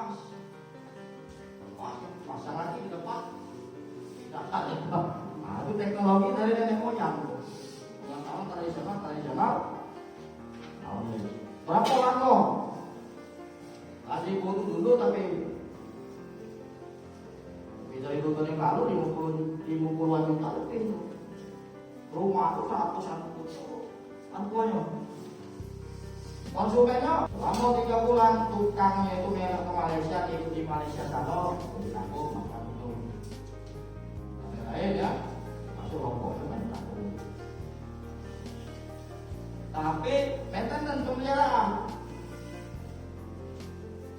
lepas. Lepas, pasang lagi di depan. Tidak ada. Nah, itu teknologi dari nenek moyang. Pengetahuan tradisional. Berapa lama? Kasih foto dulu tapi dari tahun yang lalu 50-an juta lebih. Rumah itu 100-an juta. Konsumennya selama 3 bulan tukangnya itu merek ke Malaysia, ikut di Malaysia sana, ditanggung makan itu. Lain ya, masuk rokok dengan ditanggung. Tapi maintenance pemeliharaan.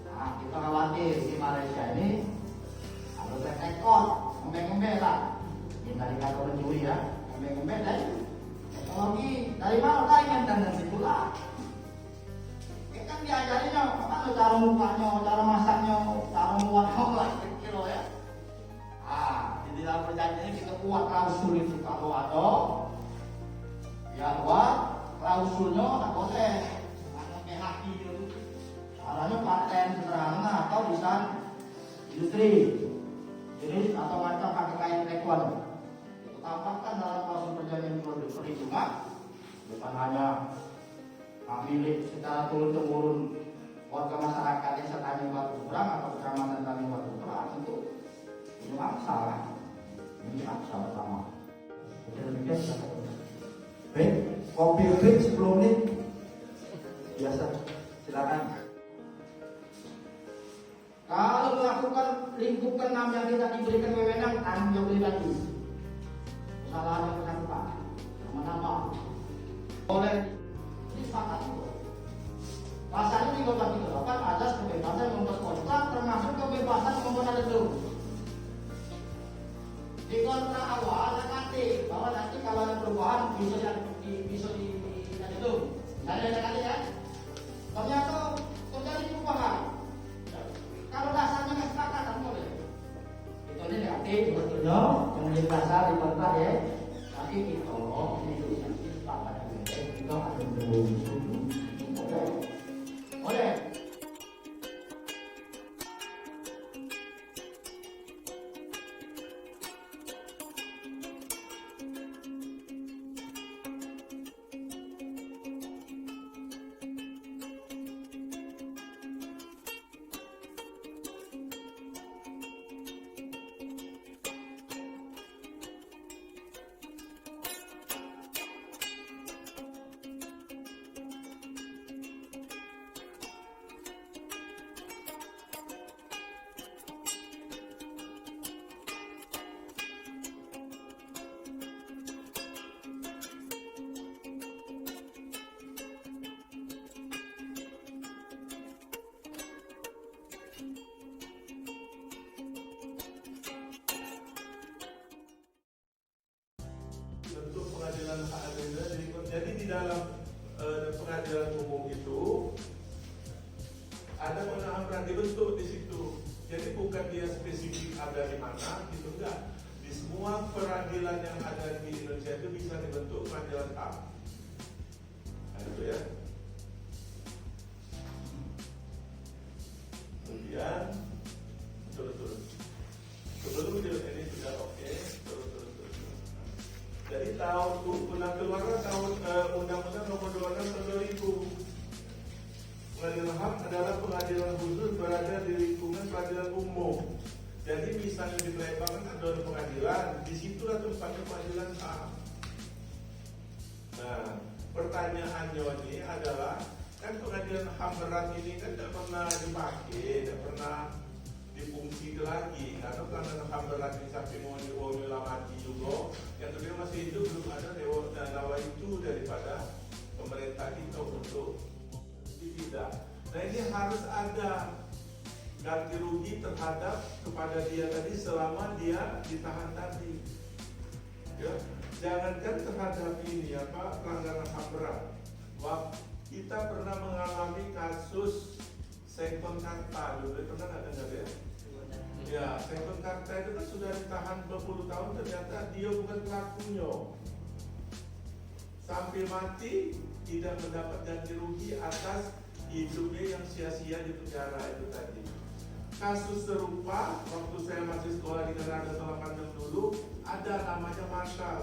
Nah, kita khawatir di Malaysia ini ada track record, ngembek-ngembek lah. Ini dari kantor pencuri ya, ngembek-ngembek dari teknologi. Dari mana kalian maintenance itulah? Kan diajarinnya apa cara mukanya, cara masaknya, cara muatnya lah kilo ya. Di dalam perjanjiannya kita buat klausul itu kalau ada ya buat klausulnya tak boleh pakai haki itu. Caranya paten sederhana atau desain industri jenis atau macam pakai kain rekon. Itu tambahkan dalam klausul perjanjian jual beli cuma bukan hanya milik secara turun-temurun warga masyarakat desa Tanjung Batu Seberang atau kecamatan Tanjung Batu Seberang tentu ini masalah. Ini masalah pertama. Baik, kopi break 10 menit. Biasa, silakan. Kalau melakukan lingkup keenam yang tidak diberikan wewenang, tanggung jawab pribadi. Kesalahan yang bersangkutan, nama-nama boleh disepakati. Pasalnya 338 azas kebebasan membuat kontrak termasuk kebebasan membuat adendum. Di kontrak awal nanti bahwa nanti kalau ada perubahan bisa di adendum. Misalnya ada kali ya, ternyata terjadi perubahan. Kalau dasarnya kesepakatan boleh. Itu ini negatif sebetulnya yang menjadi dasar di kontrak ya. Tapi kita ini kesepakatan kita adendum. Oleh bentuk pengadilan hak asasi. Jadi di dalam pengadilan umum itu ada kewenangan dibentuk di situ. Jadi bukan dia spesifik ada di mana, gitu enggak. Di semua peradilan yang ada di Indonesia itu bisa dibentuk pengadilan HAM. Nah, itu ya. Kemudian terus. Sebelum ini sudah oke, terus. Jadi tahun keluarga tahun Undang-Undang Nomor 26 Tahun 2000. Pengadilan HAM adalah pengadilan khusus berada di lingkungan peradilan umum. Jadi misalnya di Palembang ada pengadilan, di situlah tempatnya pengadilan HAM. Nah, pertanyaannya ini adalah kan pengadilan HAM berat ini kan tidak pernah dipakai, tidak pernah difungsi lagi karena pelanggaran HAM berat ini sampai mau mati juga. Yang kedua masih hidup belum ada dewa itu daripada pemerintah kita untuk tidak. Nah ini harus ada ganti rugi terhadap kepada dia tadi selama dia ditahan tadi. Ya, jangankan terhadap ini pelanggaran HAM berat. Wah, kita pernah mengalami kasus Sekon Karta dulu, pernah nggak dengar ya? Ya, Sekon Karta itu kan sudah ditahan 20 tahun, ternyata dia bukan pelakunya. Sampai mati tidak mendapat ganti rugi atas hidupnya yang sia-sia di penjara itu tadi. kasus serupa waktu saya masih sekolah di negara selatan dulu, ada namanya Marshall.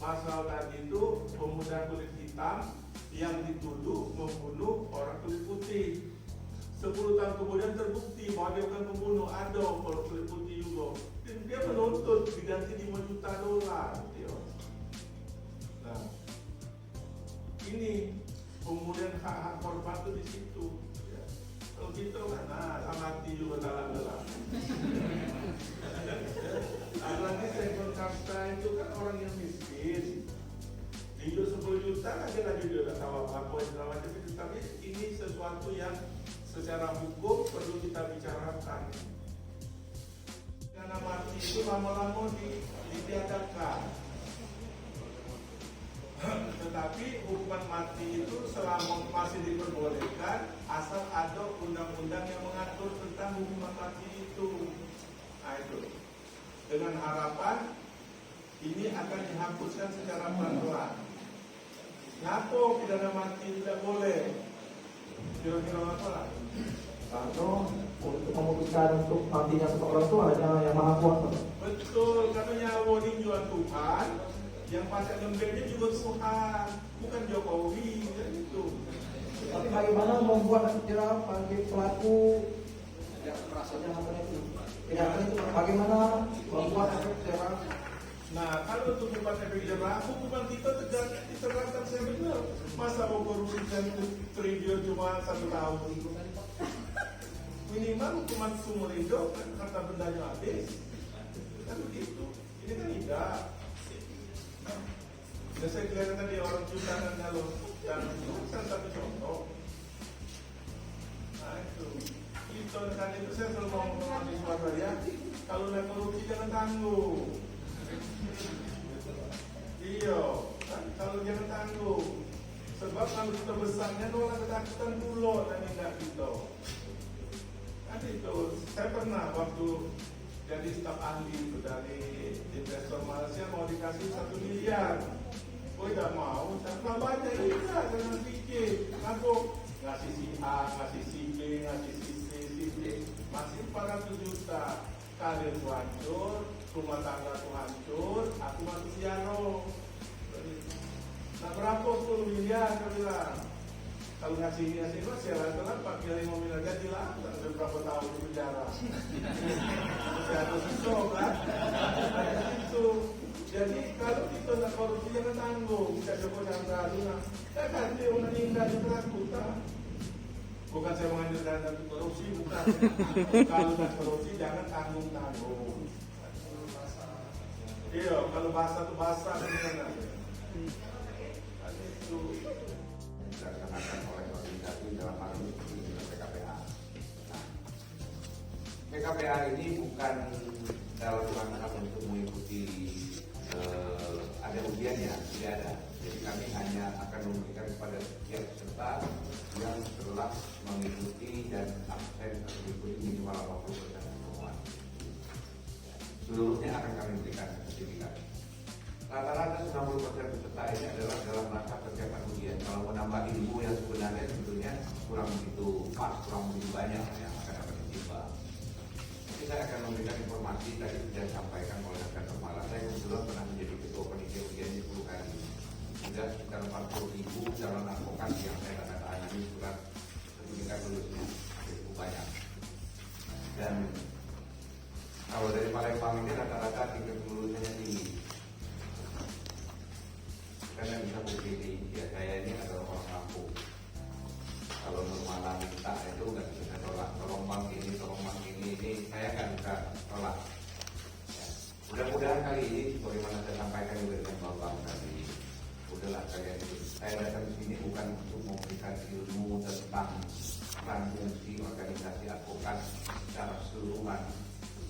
Marshall tadi itu pemuda kulit hitam yang dituduh membunuh orang kulit putih. 10 tahun kemudian terbukti bahwa dia bukan pembunuh, ada orang kulit putih juga. Dan dia menuntut diganti $5 juta. Nah, ini pemulihan hak-hak korban itu di situ. Ya. Kalau gitu kan, amati juga dalam-dalam. Apalagi Second Kasta itu kan orang yang miskin. Hidup 10 juta aja lagi dia udah tahu apa segala macam itu. Tapi ini sesuatu yang secara hukum perlu kita bicarakan. Karena mati itu lama-lama ditiadakan. Tetapi hukuman mati itu selama masih diperbolehkan asal ada undang-undang yang mengatur tentang hukuman mati itu. Nah itu. Dengan harapan ini akan dihapuskan secara pelan-pelan. Kenapa pidana mati tidak boleh? Kira-kira apa lah? Karena untuk memutuskan untuk matinya seseorang itu hanya yang maha kuasa. Betul, karena nyawa dijual Tuhan, yang pakai lembelnya juga Tuhan, bukan Jokowi, kan itu. Tapi bagaimana membuat jerah bagi pelaku kejahatan itu? Bagaimana membuat efek jerah? Nah, kalau untuk hukuman efek jerah, hukuman kita diterapkan saya benar. Masa mau korupsi dan triliun cuma 1 tahun? Minimal hukuman seumur hidup, kan kata bendanya habis. Kan begitu. Ini kan tidak. Dan saya kira tadi orang juta dan kalau dan itu kan satu contoh. Nah itu kan itu saya selalu ngomong sama mahasiswa saya, kalau naik korupsi jangan tanggung. Iya, kan kalau jangan tanggung. Sebab kalau kita besarnya orang ketakutan dulu dan tidak gitu. Kan itu, saya pernah waktu jadi staf ahli itu dari investor Malaysia mau dikasih 1 miliar. Gue tidak mau, karena banyak juga jangan pikir. Aku ngasih si A, ngasih si B, ngasih si C, si D, masih 400 juta. Karir ku hancur, rumah tangga ku hancur, aku masih piano. Nah berapa 10 miliar saya bilang. Kalau ngasih ini saya rasa 4 5 miliar jadilah, dan berapa tahun di penjara. Saya harus itu kan, itu. Jadi kalau kita nak korupsi jangan tanggung, bisa Joko Chandra bilang, kan dia meninggal di kerakutan. Bukan saya menganjurkan untuk korupsi, bukan. Kalau nak korupsi jangan tanggung-tanggung. Iya, kalau bahasa itu bahasa bagaimana? Itu dilaksanakan oleh organisasi dalam hal ini seperti dengan PKPA. Nah, PKPA ini bukan dalam rangka untuk mengikuti ada ujiannya, tidak ada. Jadi kami hanya akan memberikan kepada setiap peserta yang telah mengikuti dan absen atau mengikuti minimal 80% pertemuan. Seluruhnya akan kami berikan sertifikat. Rata-rata 90% peserta ini adalah dalam rangka persiapan ujian. Kalau menambah ilmu yang sebenarnya sebetulnya kurang begitu pas, kurang begitu banyak yang akan dapat ditimba. Tapi saya akan memberikan informasi tadi sudah disampaikan oleh rekan kepala. Saya kebetulan pernah menjadi ketua panitia ujian 10 kali. Sudah sekitar 40.000 calon advokat yang saya tanda-tangani surat sertifikat lulusnya, cukup banyak. Dan kalau dari Palembang ini rata-rata tingkat lulusnya tinggi. Karena bisa begini, ya saya ini adalah orang Lampung. Kalau normalan minta itu nggak bisa tolak. Tolong bang ini saya akan bisa tolak. Ya. Mudah-mudahan kali ini, bagaimana saya sampaikan juga dengan Bapak tadi, udahlah kalian itu. Saya datang ke sini bukan untuk memberikan ilmu tentang fungsi organisasi advokat secara keseluruhan.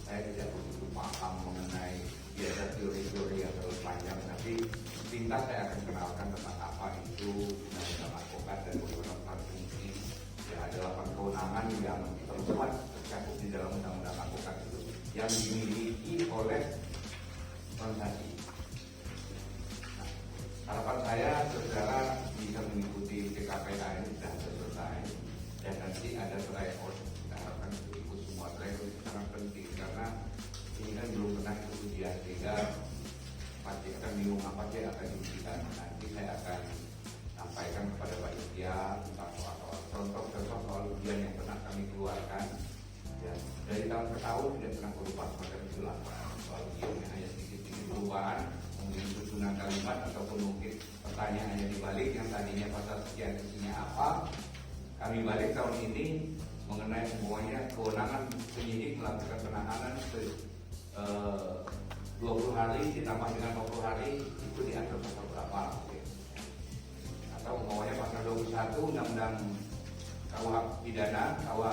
Saya tidak begitu paham mengenai biasa teori-teori yang terlalu panjang, tapi pintas saya akan kenalkan tentang apa itu undang-undang advokat dan bagaimana fungsi. Ya, ada 8 kewenangan yang termuat tercakup di dalam undang-undang advokat itu yang dimiliki oleh organisasi. Nah, harapan saya saudara bisa mengikuti PKPA ini sudah selesai. dan nanti ada tryout. Kita harapkan ikut semua. Tryout itu sangat penting karena ini kan belum pernah ikut ujian, sehingga pasti akan bingung apa sih akan diujikan. Nanti saya akan sampaikan kepada Pak Yusya tentang soal contoh-contoh soal ujian yang pernah kami keluarkan. Ya, dari tahun ke tahun tidak pernah berubah semacam itulah soal ujian yang hanya sedikit-sedikit perubahan, mungkin susunan kalimat ataupun mungkin pertanyaannya dibalik yang tadinya pasal sekian isinya apa. Kami balik tahun ini mengenai semuanya kewenangan penyidik melakukan penahanan 20 hari ditambah dengan 40 hari itu diatur pasal berapa mungkin. Atau umpamanya pasal 21 Undang-Undang KUH pidana, KUH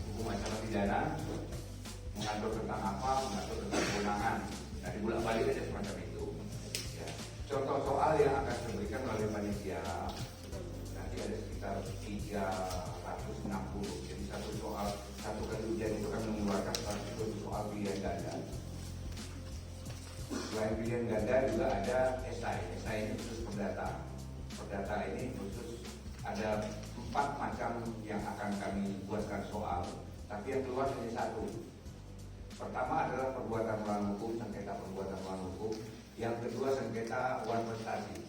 hukum acara pidana mengatur tentang apa, mengatur tentang kewenangan. Nah dibolak balik aja semacam itu. Ya. Contoh soal yang akan diberikan oleh panitia nanti ada sekitar 360. Jadi satu kali ujian itu kan mengeluarkan satu soal pilihan ganda. Selain pilihan ganda juga ada esai. Esai ini khusus perdata. Perdata ini khusus ada 4 macam yang akan kami buatkan soal, tapi yang keluar hanya satu. Pertama adalah perbuatan melawan hukum, sengketa perbuatan melawan hukum. Yang kedua sengketa uang prestasi.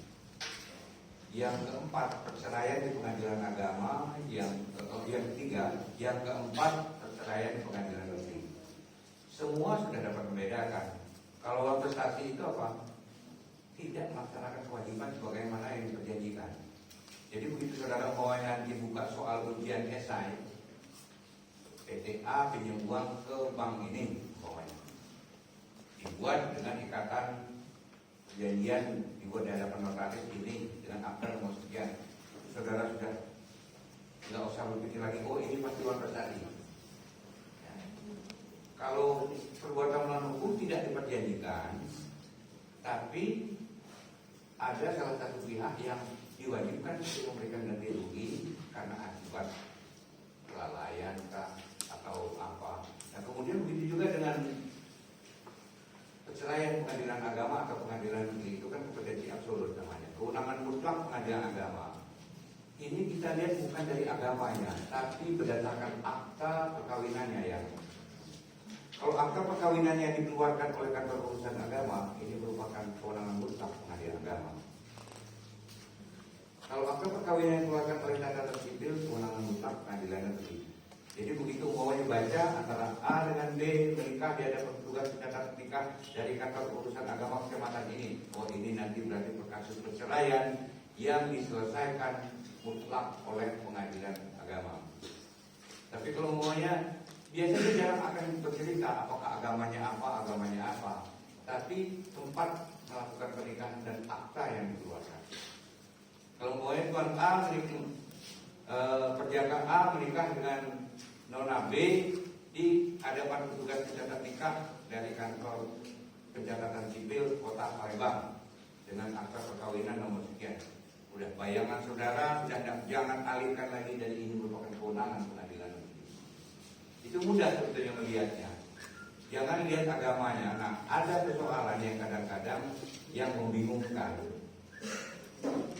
Yang keempat perceraian di pengadilan agama. Yang ketiga, yang keempat perceraian di pengadilan negeri. Semua sudah dapat membedakan. Kalau uang prestasi itu apa? Tidak melaksanakan kewajiban sebagaimana yang diperjanjikan. Jadi begitu saudara mau nanti buka soal ujian esai, PTA pinjam uang ke bank ini, pokoknya dibuat dengan ikatan perjanjian, dibuat di hadapan notaris ini dengan akta nomor sekian. Saudara sudah nggak usah berpikir lagi, oh ini pasti uang prestasi. Ya. Kalau perbuatan melawan hukum tidak diperjanjikan, tapi ada salah satu pihak yang diwajibkan untuk memberikan ganti rugi karena akibat kelalaian atau apa. Nah kemudian begitu juga dengan perceraian pengadilan agama atau pengadilan negeri, itu kan kompetensi absolut namanya, kewenangan mutlak pengadilan agama. Ini kita lihat bukan dari agamanya, tapi berdasarkan akta perkawinannya ya. Kalau akta perkawinannya dikeluarkan oleh kantor urusan agama, ini merupakan kewenangan mutlak pengadilan agama. Kalau akta perkawinan dikeluarkan oleh catatan sipil, kewenangan mutlak pengadilan negeri. Jadi begitu umpamanya baca antara A dengan B menikah, dia ada petugas pencatat nikah dari kantor urusan agama kecamatan ini. Oh ini nanti berarti kasus perceraian yang diselesaikan mutlak oleh pengadilan agama. Tapi kalau umpamanya biasanya jarang akan bercerita apakah agamanya apa, tapi tempat melakukan pernikahan dan akta yang dikeluarkan. Kalau umpamanya tuan A perjaka A menikah dengan nona B di hadapan petugas pencatat nikah dari kantor pencatatan sipil kota Palembang dengan akta perkawinan nomor sekian. Udah bayangan saudara, jangan alihkan lagi dari ini merupakan kewenangan pengadilan negeri. Itu mudah sebetulnya melihatnya. Jangan lihat agamanya. Nah, ada persoalan yang kadang-kadang yang membingungkan.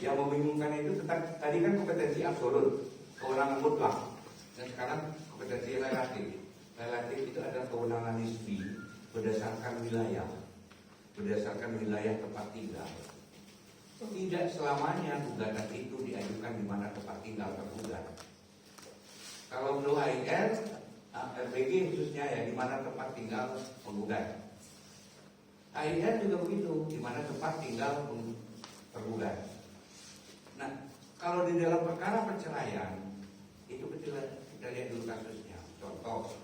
Yang membingungkan itu tadi kan kompetensi absolut, kewenangan mutlak. Dan sekarang kompetensi relatif. Relatif itu adalah kewenangan nisbi berdasarkan wilayah tempat tinggal. Tidak selamanya gugatan itu diajukan di mana tempat tinggal tergugat. Kalau menurut HIR, RBG khususnya ya di mana tempat tinggal penggugat. HIR juga begitu, di mana tempat tinggal tergugat. Nah, kalau di dalam perkara perceraian itu kita lihat dulu kasusnya. Contoh,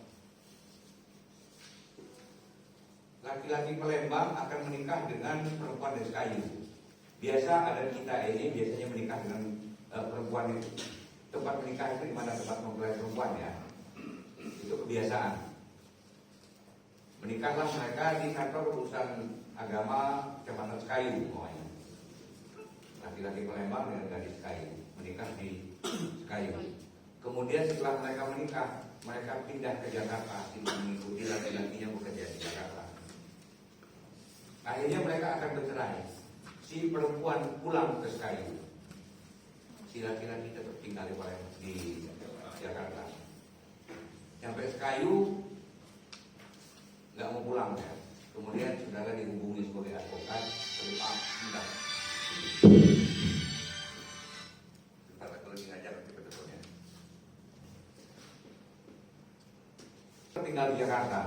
laki-laki Palembang akan menikah dengan perempuan dari kayu. Biasa ada kita ini biasanya menikah dengan perempuan itu. Tempat menikah itu di mana tempat mempelai perempuan ya. Itu kebiasaan. Menikahlah mereka di kantor urusan agama Kecamatan Sekayu pokoknya. Laki-laki Palembang dengan gadis Sekayu menikah di Sekayu. Kemudian setelah mereka menikah, mereka pindah ke Jakarta, tidak mengikuti laki-lakinya bekerja di Jakarta. Akhirnya mereka akan bercerai. Si perempuan pulang ke Sekayu, si laki-laki tetap tinggal di Jakarta. Sampai Sekayu nggak mau pulang ya. Kemudian saudara dihubungi sebagai advokat, sebagai Pak Bentar. Bentar, kalau lagi ngajar nanti betulnya. Tinggal di Jakarta,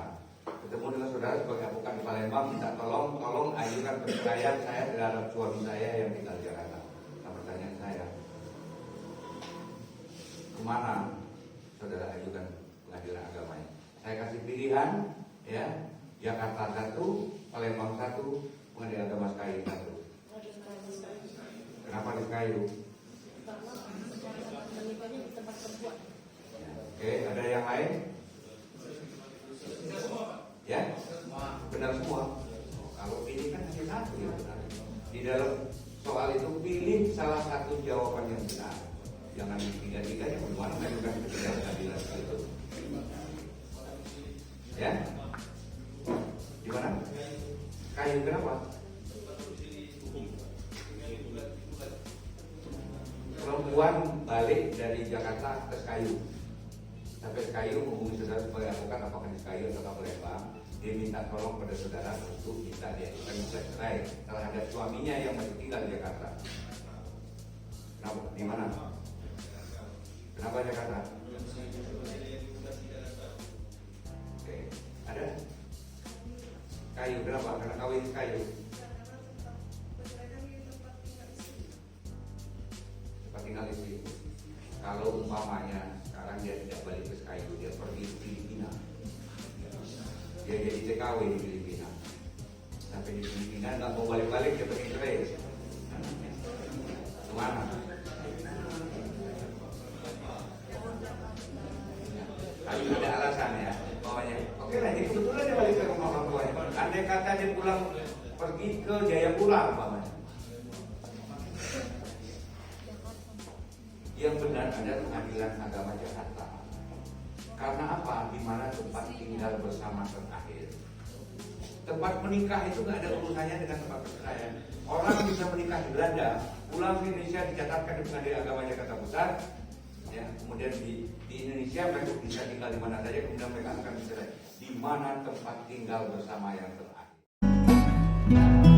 ketemu dengan saudara sebagai advokat di Palembang, minta tolong ajukan perceraian saya terhadap suami saya yang tinggal di Jakarta. Nah, pertanyaan saya, kemana saudara ajukan pengadilan agamanya? Saya kasih pilihan, ya, Jakarta 1, Palembang 1, pengadilan agama Sekayu 1. Kenapa di Sekayu? Oke, ada yang lain? Ya, benar semua. Kalau ini kan hanya satu yang benar. Di dalam soal itu pilih salah satu jawaban yang benar. Jangan tiga-tiganya, bagaimana mengajukan pengadilan itu. Ya, gimana? Kayu kenapa? Perempuan balik dari Jakarta ke Sekayu. Sampai Sekayu menghubungi saudara sebagai advokat, apakah di Sekayu atau Palembang. Dia minta tolong pada saudara untuk minta diajukan cerai terhadap suaminya yang masih tinggal di Jakarta. Kenapa? Di mana? Kenapa Jakarta? Oke, ada? Kayu, kenapa? Karena kawin Kayu. Tempat tinggal istri. Kalau umpamanya sekarang dia tidak balik ke Sekayu, dia pergi ke Filipina. Dia jadi TKW di Filipina. Sampai di Filipina nggak mau balik-balik, dia pengen cerai. Kemana? Tapi ada alasan ya. Pokoknya, oke lah, jadi kebetulan dia balik ke rumah orang tuanya. Andai kata dia pulang, pergi ke Jayapura umpamanya. Yang benar ada pengadilan agama Jakarta. Karena apa? Di mana tempat tinggal bersama terakhir. Tempat menikah itu nggak ada urusannya dengan tempat perceraian. Orang bisa menikah di Belanda, pulang ke Indonesia dicatatkan di pengadilan agama Jakarta Pusat. Ya, kemudian di Indonesia mereka bisa tinggal di mana saja, kemudian mereka akan bercerai. Di mana tempat tinggal bersama yang terakhir.